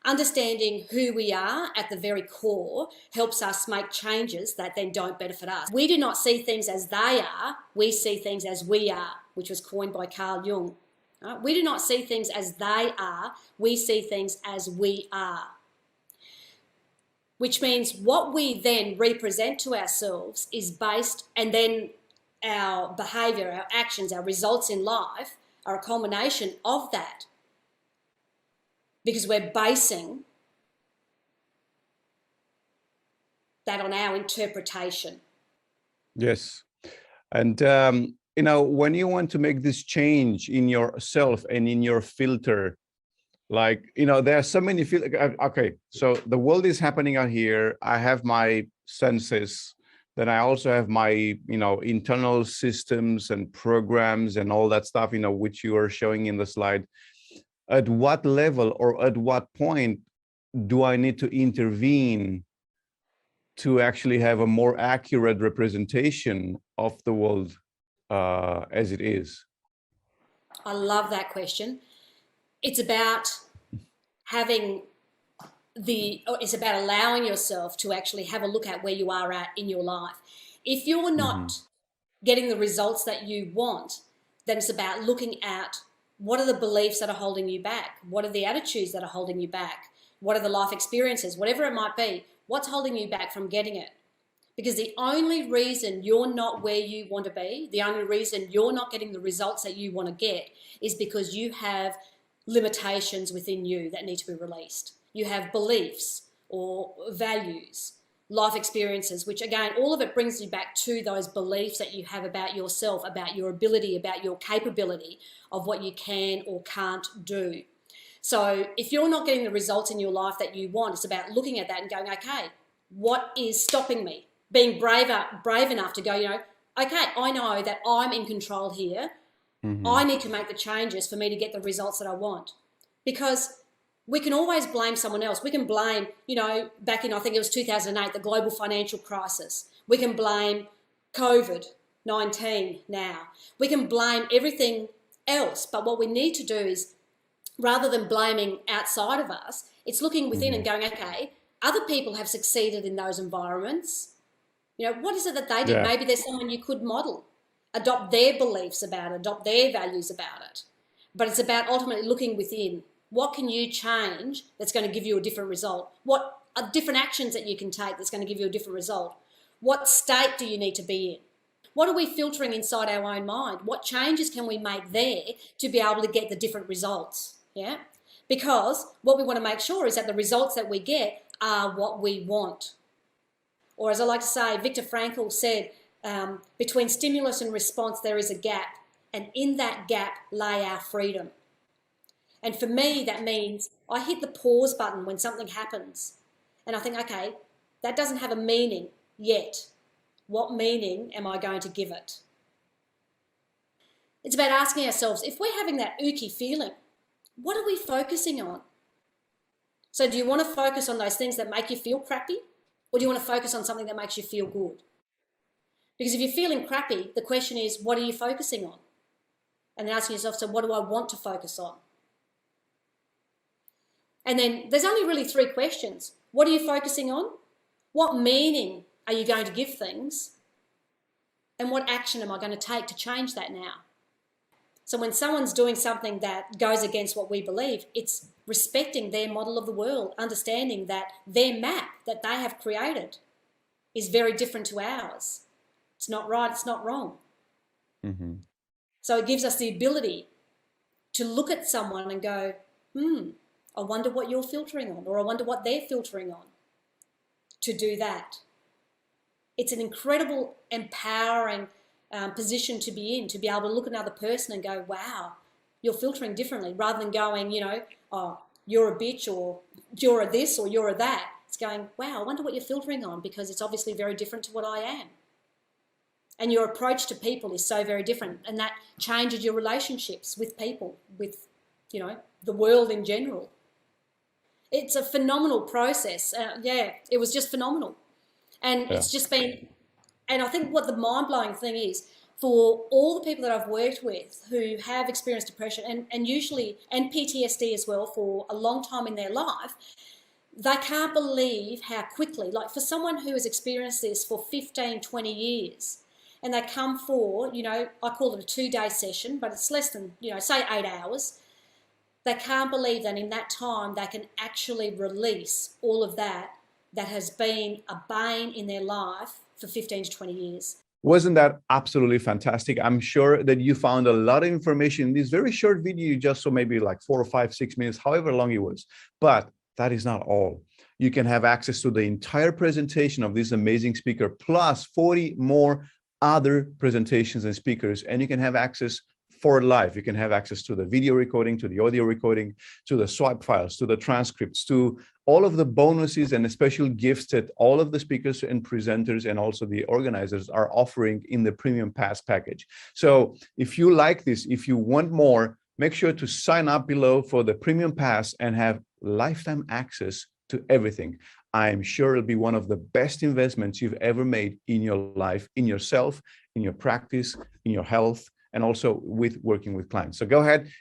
understanding who we are at the very core helps us make changes that then don't benefit us. We do not see things as they are, we see things as we are, which was coined by Carl Jung. We do not see things as they are, we see things as we are. Which means what we then represent to ourselves is based, and then our behaviour, our actions, our results in life are a culmination of that. Because we're basing that on our interpretation. Yes. And, when you want to make this change in yourself and in your filter, like, there are so many, okay, so the world is happening out here. I have my senses. Then I also have my, internal systems and programs and all that stuff, which you are showing in the slide. At what level or at what point do I need to intervene to actually have a more accurate representation of the world as it is? I love that question. It's about it's about allowing yourself to actually have a look at where you are at in your life. If you're not getting the results that you want, then it's about looking at what are the beliefs that are holding you back? What are the attitudes that are holding you back? What are the life experiences? Whatever it might be, what's holding you back from getting it? Because the only reason you're not where you want to be, the only reason you're not getting the results that you want to get is because you have limitations within you that need to be released. You have beliefs or values, life experiences, which again, all of it brings you back to those beliefs that you have about yourself, about your ability, about your capability of what you can or can't do. So if you're not getting the results in your life that you want, it's about looking at that and going, okay, what is stopping me? Being brave enough to go, okay, I know that I'm in control here. I need to make the changes for me to get the results that I want. Because we can always blame someone else. We can blame, back in, I think it was 2008, the global financial crisis. We can blame COVID-19 now. We can blame everything else. But what we need to do is, rather than blaming outside of us, it's looking within and going, okay, other people have succeeded in those environments. What is it that they did? Yeah. Maybe there's someone you could model, adopt their beliefs about it, adopt their values about it. But it's about ultimately looking within. What can you change that's going to give you a different result? What are different actions that you can take that's going to give you a different result? What state do you need to be in? What are we filtering inside our own mind? What changes can we make there to be able to get the different results? Yeah, because what we want to make sure is that the results that we get are what we want. Or as I like to say, Viktor Frankl said, between stimulus and response, there is a gap. And in that gap lay our freedom. And for me, that means I hit the pause button when something happens. And I think, okay, that doesn't have a meaning yet. What meaning am I going to give it? It's about asking ourselves, if we're having that ooky feeling, what are we focusing on? So do you want to focus on those things that make you feel crappy? Or do you want to focus on something that makes you feel good? Because if you're feeling crappy, the question is, what are you focusing on? And then asking yourself, so what do I want to focus on? And then there's only really 3 questions. What are you focusing on? What meaning are you going to give things? And what action am I going to take to change that now? So when someone's doing something that goes against what we believe, it's respecting their model of the world, understanding that their map that they have created is very different to ours. It's not right, it's not wrong. So it gives us the ability to look at someone and go, I wonder what you're filtering on, or I wonder what they're filtering on, to do that. It's an incredible, empowering position to be in, to be able to look at another person and go, wow, you're filtering differently, rather than going, oh, you're a bitch, or you're a this, or you're a that. It's going, wow, I wonder what you're filtering on, because it's obviously very different to what I am. And your approach to people is so very different, and that changes your relationships with people, with, the world in general. It's a phenomenal process. It was just phenomenal. And it's just been, and I think what the mind-blowing thing is, for all the people that I've worked with who have experienced depression and usually, and PTSD as well for a long time in their life, they can't believe how quickly, like for someone who has experienced this for 15, 20 years, and they come for, I call it a 2-day session, but it's less than, say 8 hours. They can't believe that in that time they can actually release all of that has been a bane in their life for 15 to 20 years. Wasn't that absolutely fantastic? I'm sure that you found a lot of information in this very short video you just saw, maybe like 4 or 5, 6 minutes, however long it was. But that is not all. You can have access to the entire presentation of this amazing speaker, plus 40 more other presentations and speakers, and you can have access for life. You can have access to the video recording, to the audio recording, to the swipe files, to the transcripts, to all of the bonuses and the special gifts that all of the speakers and presenters and also the organizers are offering in the Premium Pass package. So if you like this, if you want more, make sure to sign up below for the Premium Pass and have lifetime access to everything. I'm sure it'll be one of the best investments you've ever made in your life, in yourself, in your practice, in your health, and also with working with clients. So go ahead,